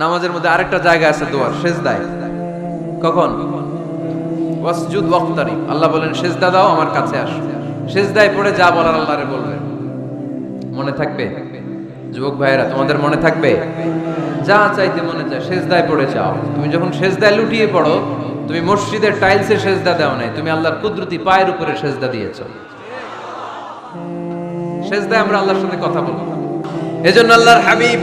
নামাজের মধ্যে আরেকটা জায়গা আছে দোয়ার, সেজদায়। কখন? ওয়াসজুদ ওয়াক্তারিব, আল্লাহ বলেন সেজদা দাও, আমার কাছে আসো। সেজদায় পড়ে যা বলার আল্লাহরে বলবে। মনে থাকবে? যুবক ভাইয়েরা, তোমাদের মনে থাকবে? যা চাইতে মনে চায় সেজদায় পড়ে যাও। তুমি যখন সেজদায় লুটিয়ে পড়ো, তুমি মসজিদের টাইলসে সেজদা দাও নাই, তুমি আল্লাহর কুদরতি পায়ের উপরে সেজদা দিয়েছো। সেজদায় আমরা আল্লাহর সাথে কথা বলবো। এজন্য আল্লাহর হাবিব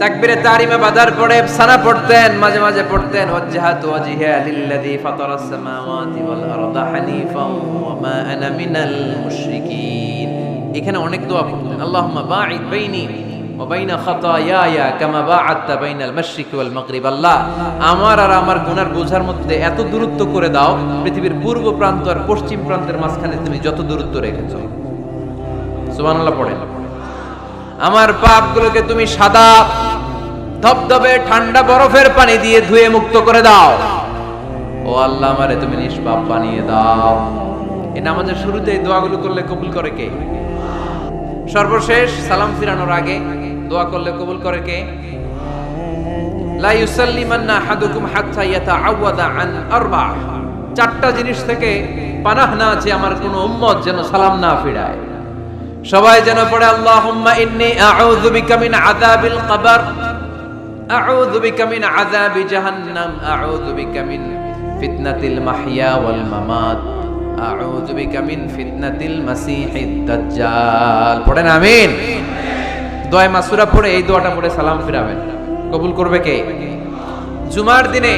তাকবীরে তাহরিমা বাঁধার পরে সানা পড়তেন, মাঝে মাঝে পড়তেন ওয়াজহাতু ওয়াজহিয়া লিল্লাযী ফাতারাস সামাওয়াতি ওয়াল আরদা হানিফাও ওয়া মা আনা মিনাল মুশরিকিন। এখানে অনেক দোয়া পড়তেন। আল্লাহুম্মা বাঈদ বাইনি ওয়া বাইনা খাতায়ায়া কামা বাআদতা বাইনাল মাশরিকি ওয়াল মাগরিব। আল্লাহ, আমার আর আমার গুনার বোঝার মধ্যে এত দূরত্ব করে দাও, পৃথিবীর পূর্ব প্রান্ত আর পশ্চিম প্রান্তের মাঝখানে তুমি যত দূরত্ব রেখেছো। সুবহানাল্লাহ পড়েন। আমার পাপগুলোকে তুমি সাদা ধবধবে ঠান্ডা বরফের পানি দিয়ে ধুয়ে মুক্ত করে দাও। ও আল্লাহ, আমারে তুমি নিষ্পাপ বানিয়ে দাও। এই নামাজের শুরুতে এই দোয়াগুলো করলে কবুল করে কে? সর্বশেষ সালাম ফিরানোর আগে দোয়া করলে কবুল করে কে? লা ইউসাল্লিমান্না আহাদুকুম হাত্তা ইয়াতাআওয়াদা আন আরবা। চারটা জিনিস থেকে পানাহ না আছে আমার কোন উম্মত যেন সালাম না ফিরায়। সবাই যেন পড়ে আল্লাহুম্মা ইন্নী আউযু বিকা মিন আযাবিল কবর, আউযু বিকা মিন আযাবি জাহান্নাম, আউযু বিকা মিন ফিতনাতিল মাহইয়া ওয়াল মামাত, আউযু বিকা মিন ফিতনাতিল মাসিহিদ দাজ্জাল। পড়েন আমিন। দোয়া মাসুরা পড়ে এই দোয়াটা পড়ে সালাম ফিরাবেন। কবুল করবে কে? জুমার দিনে,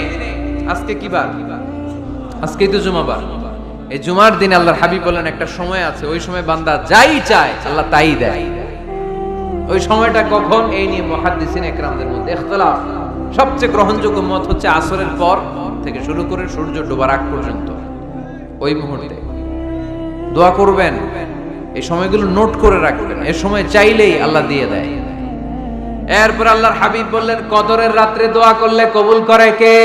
আজকে কি বার? আজকেই তো জুমাবার। এই জুমার দিনে আল্লাহর হাবিব বলেন একটা সময় আছে, ওই সময় বান্দা যাই চায় আল্লাহ তাই দেয়। ওই সময়টা কখন? এই নিয়ে মুহাদ্দিসিন ইকরামদের মধ্যে ইখতিলাফ। সবচেয়ে গ্রহণযোগ্য মত হচ্ছে আসরের পর থেকে শুরু করে সূর্য ডোবার আগ পর্যন্ত। ওই মুহূর্তে দোয়া করবেন, এই সময়গুলো নোট করে রাখবেন, এই সময় চাইলেই আল্লাহ দিয়ে দেয়। এরপর আল্লাহর হাবিব বললেন কদরের রাত্রে দোয়া করলে কবুল করে কে?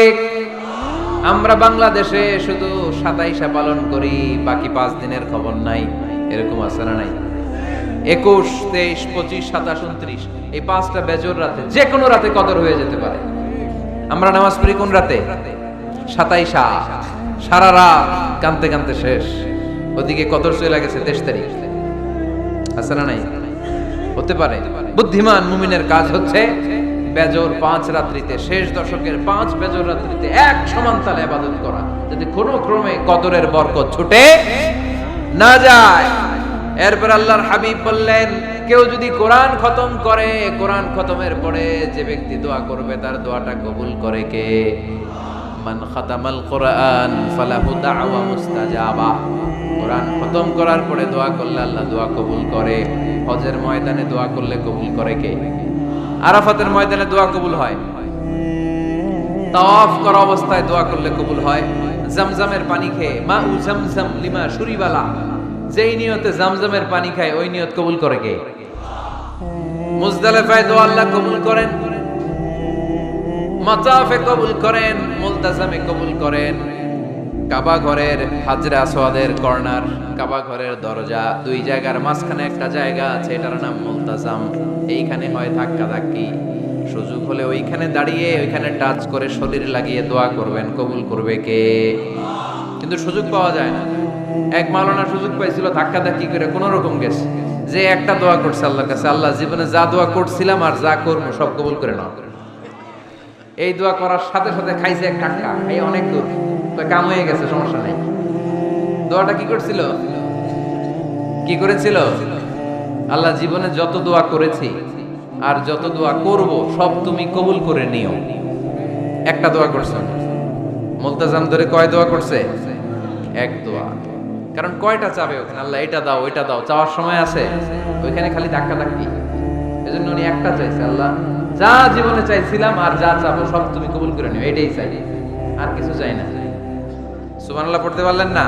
আমরা বাংলাদেশে শুধু 27 পালন করি, বাকি 5 দিনের খবর নাই। এরকম আছে না নাই? 21, 23, 25, 27, 29 এই 5টা বেজর রাতে, যে কোনো রাতে কদর হয়ে যেতে পারে। আমরা নামাজ পড়ি কোন রাতে? 27। সারা রাত কানতে কানতে শেষ, ওদিকে কদর চলে গেছে 23 তারিখ। আছে না নাই? হতে পারে। বুদ্ধিমান মুমিনের কাজ হচ্ছে বেজর 5 রাত্রিতে, শেষ দশকের 5 বেজর রাত্রিতে এক সমান তালে ইবাদত করা, যাতে কোনো ক্রমে কদরের বরকত ছুটে না যায়। এরপর আল্লাহর হাবিব বললেন কেউ যদি কোরআন খতম করে, কোরআন খতমের পরে যে ব্যক্তি দোয়া করবে তার দোয়াটা কবুল করে কে? মান খাতামাল কোরআন ফালাহু দাওয়া মুস্তাজাবা। কোরআন খতম করার পরে দোয়া করলে আল্লাহ দোয়া কবুল করে। হজের ময়দানে দোয়া করলে কবুল করে কে? আরাফাতের ময়দানে দোয়া কবুল হয়। তাওয়াফ করা অবস্থায় দোয়া করলে কবুল হয়। জামজামের পানি খেয়ে, মা উ জামজাম লিমা শুরিবালা, যেই নিয়তে জামজামের পানি খায় ওই নিয়ত কবুল করে কে? মুজদালিফায় দোয়া আল্লাহ কবুল করেন, মাতাফে কবুল করেন, মুলতাজামে কবুল করেন। কাবা ঘরের হাজরে আসওয়াদের কর্নার, কাবা ঘরের দরজা, দুই জায়গার মাঝখানে একটা জায়গা আছে, এটার নাম মুলতাজাম। এইখানে হয় ধাক্কা ধাক্কি, সুযোগ হলে ওইখানে দাঁড়িয়ে ওইখানে টাচ করে শরীর লাগিয়ে দোয়া করবেন, কবুল করবে কে? কিন্তু সুযোগ পাওয়া যায় না। এক মাওলানা সুযোগ পাইছিল, ধাক্কা ধাক্কি করে কোন রকম গেছে, যে একটা দোয়া করছে আল্লাহর কাছে, আল্লাহ জীবনে যা দোয়া করছিলাম আর যা করবো সব কবুল করে নাও। এই দোয়া করার সাথে সাথে খাইছে এক টাক্কা, এই অনেক দূর, তো কাম হয়ে গেছে, সমস্যা নেই। দোয়াটা কি করছিল? কি করেছিল? আল্লাহ জীবনে যত দোয়া করেছি আর যত দোয়া করব সব তুমি কবুল করে নিও। একটা দোয়া করছে। মুলতাজাম ধরে কয় দোয়া করছে? এক দোয়া। কারণ কয়টা চাবে ওখানে? আল্লাহ এটা দাও ওইটা দাও, চাওয়ার সময় আছে? ওইখানে খালি ধাক্কা ধাক্কি। এজন্য উনি একটা চাইছে, আল্লাহ যা জীবনে চাইছিলাম আর যা চাবো সব তুমি কবুল করে নিও, এটাই চাই, আর কিছু চাই না। সুবহানাল্লাহ পড়তে পারলেন না?